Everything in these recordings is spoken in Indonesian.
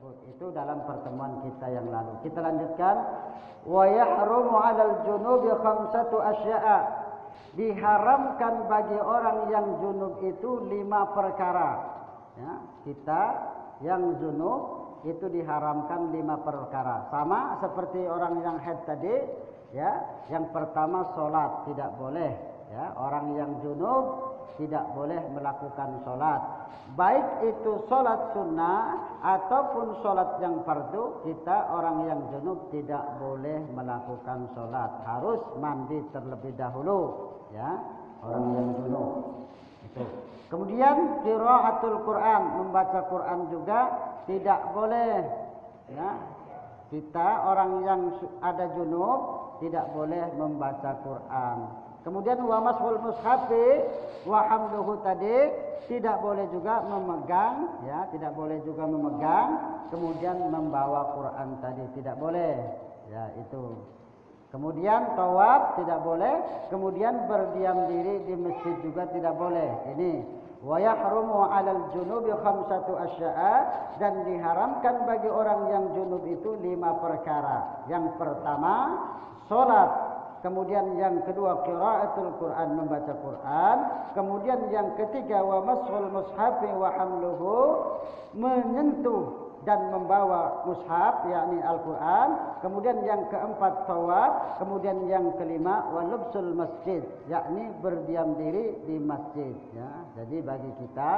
tersebut. Itu dalam pertemuan kita yang lalu. Kita lanjutkan. Wa yahrumu 'alal junubi khamsatu asya'a. Diharamkan bagi orang yang junub itu 5 perkara. Ya, kita yang junub itu diharamkan 5 perkara. Sama seperti orang yang haid tadi, ya. Yang pertama salat tidak boleh, ya. Orang yang junub tidak boleh melakukan salat. Baik itu salat sunnah ataupun salat yang fardu, kita orang yang junub tidak boleh melakukan salat. Harus mandi terlebih dahulu, ya. Orang yang junub. Itu. Kemudian qiraatul Quran, membaca Quran juga tidak boleh, ya. Kita orang yang ada junub tidak boleh membaca Quran. Kemudian wa mashul mushafi wa hamluhu tadi tidak boleh juga memegang, ya, tidak boleh juga memegang, kemudian membawa Quran tadi tidak boleh, ya itu. Kemudian tawaf tidak boleh, kemudian berdiam diri di masjid juga tidak boleh. Ini wa yahrumu 'alal junubi khamsatu asya'a, dan diharamkan bagi orang yang junub itu 5 perkara. Yang pertama salat, kemudian yang kedua qiraatul Quran, membaca Quran, kemudian yang ketiga wa mashul mushafi wa hamluhu, menyentuh dan membawa mushaf yakni Al-Quran, kemudian yang keempat tawaf, kemudian yang kelima wa lubsul masjid yakni berdiam diri di masjid, ya. Jadi bagi kita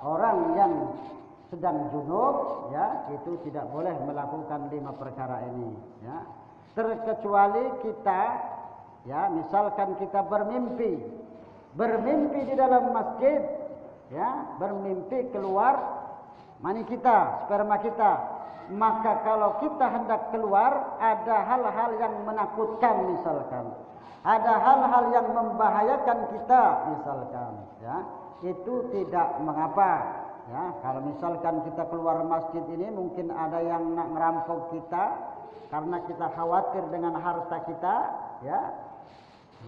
orang yang sedang junub, ya, itu tidak boleh melakukan 5 perkara ini, ya. Terkecuali kita, ya, misalkan kita bermimpi di dalam masjid, ya, bermimpi keluar mani kita, sperma kita, maka kalau kita hendak keluar ada hal-hal yang menakutkan, misalkan ada hal-hal yang membahayakan kita, misalkan, ya, itu tidak mengapa, ya. Kalau misalkan kita keluar masjid ini mungkin ada yang nak ngerampok kita karena kita khawatir dengan harta kita, ya,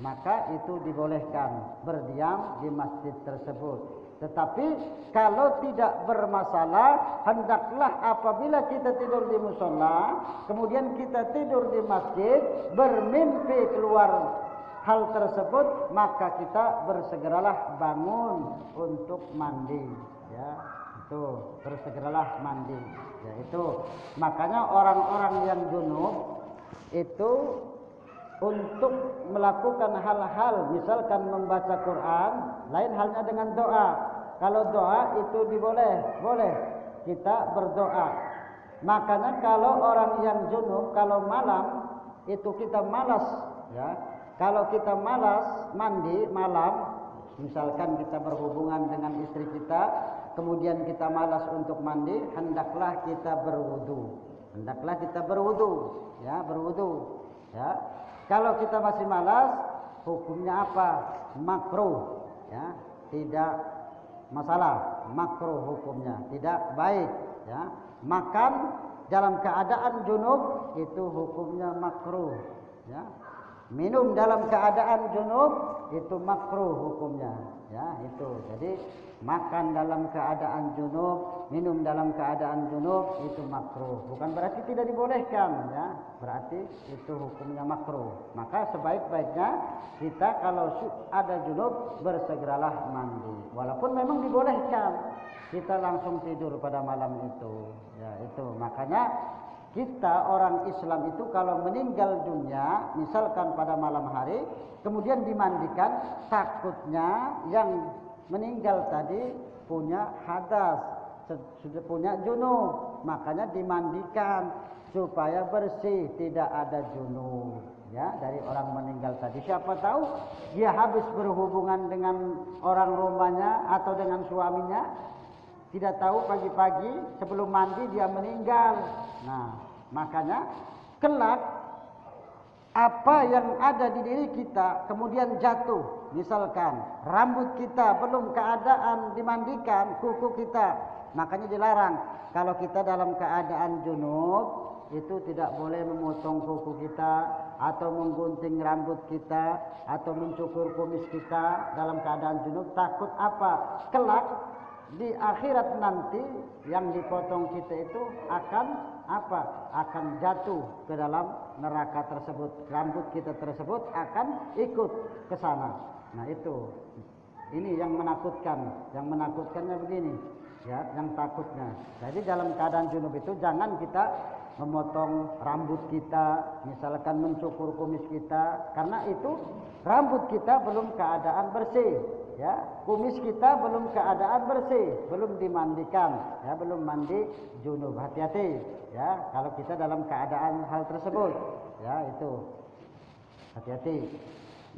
maka itu dibolehkan berdiam di masjid tersebut. Tetapi kalau tidak bermasalah, hendaklah apabila kita tidur di musola, kemudian kita tidur di masjid, bermimpi keluar hal tersebut, maka kita bersegeralah bangun untuk mandi, ya. Itu bersegeralah mandi, ya. Itu makanya orang-orang yang junub itu untuk melakukan hal-hal, misalkan membaca Quran, lain halnya dengan doa. Kalau doa itu boleh kita berdoa. Makanya kalau orang yang junub, kalau malam itu kita malas, ya. Kalau kita malas mandi malam, misalkan kita berhubungan dengan istri kita, kemudian kita malas untuk mandi, hendaklah kita berwudu. Ya, berwudu, ya. Kalau kita masih malas, hukumnya apa? Makruh, ya, tidak masalah. Makruh hukumnya, tidak baik, ya. Makan dalam keadaan junub itu hukumnya makruh, ya. Minum dalam keadaan junub itu makruh hukumnya, ya, itu. Jadi makan dalam keadaan junub, minum dalam keadaan junub itu makruh. Bukan berarti tidak dibolehkan, ya. Berarti itu hukumnya makruh. Maka sebaik-baiknya kita kalau ada junub bersegeralah mandi. Walaupun memang dibolehkan kita langsung tidur pada malam itu, ya, itu. Makanya kita orang Islam itu kalau meninggal dunia, misalkan pada malam hari, kemudian dimandikan, takutnya yang meninggal tadi punya hadas, sudah punya junub, makanya dimandikan supaya bersih, tidak ada junub, ya, dari orang meninggal tadi. Siapa tahu dia habis berhubungan dengan orang rumahnya atau dengan suaminya, tidak tahu pagi-pagi sebelum mandi dia meninggal. Nah, makanya kelak apa yang ada di diri kita kemudian jatuh, misalkan rambut kita belum keadaan dimandikan, kuku kita, makanya dilarang kalau kita dalam keadaan junub itu tidak boleh memotong kuku kita atau menggunting rambut kita atau mencukur kumis kita dalam keadaan junub. Takut apa? Kelak di akhirat nanti yang dipotong kita itu akan apa? Akan jatuh ke dalam neraka tersebut. Rambut kita tersebut akan ikut ke sana. Nah itu, ini yang menakutkan. Yang menakutkannya begini, ya, yang takutnya. Jadi dalam keadaan junub itu jangan kita memotong rambut kita, misalkan mencukur kumis kita, karena itu rambut kita belum keadaan bersih, ya, kumis kita belum keadaan bersih, belum dimandikan, ya, belum mandi junub. Hati-hati, ya, kalau kita dalam keadaan hal tersebut, ya, itu hati-hati.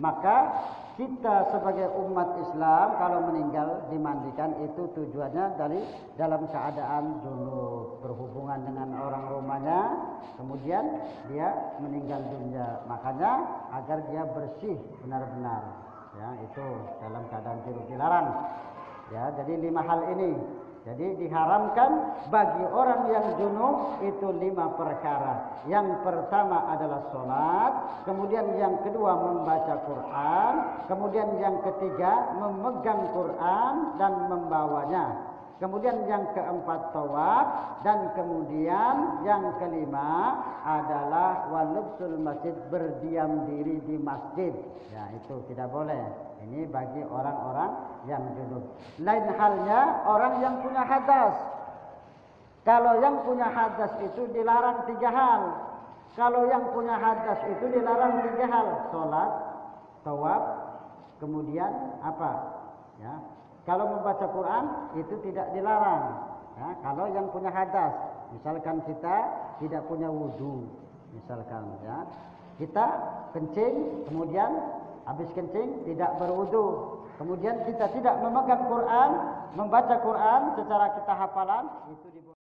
Maka kita sebagai umat Islam kalau meninggal dimandikan itu tujuannya dari dalam keadaan junub, berhubungan dengan orang rumahnya, kemudian dia meninggal dunia. Makanya agar dia bersih benar-benar, ya, itu dalam keadaan junub dilarang. Ya, jadi 5 hal ini. Jadi diharamkan bagi orang yang junub itu 5 perkara. Yang pertama adalah sholat, kemudian yang kedua membaca Quran, kemudian yang ketiga memegang Quran dan membawanya, kemudian yang keempat tawaf, dan kemudian yang kelima adalah walubsul masjid, berdiam diri di masjid. Ya, itu tidak boleh. Ini bagi orang-orang yang junub. Lain halnya orang yang punya hadas. Kalau yang punya hadas itu dilarang 3 hal. Kalau yang punya hadas itu dilarang 3 hal. Sholat, tawaf, kemudian apa? Ya. Kalau membaca Quran itu tidak dilarang. Ya. Kalau yang punya hadas, misalkan kita tidak punya wudu, misalkan, ya, kita kencing, kemudian habis kencing tidak berwudu, kemudian kita tidak memegang Quran, membaca Quran secara kita hafalan, itu dibolehkan.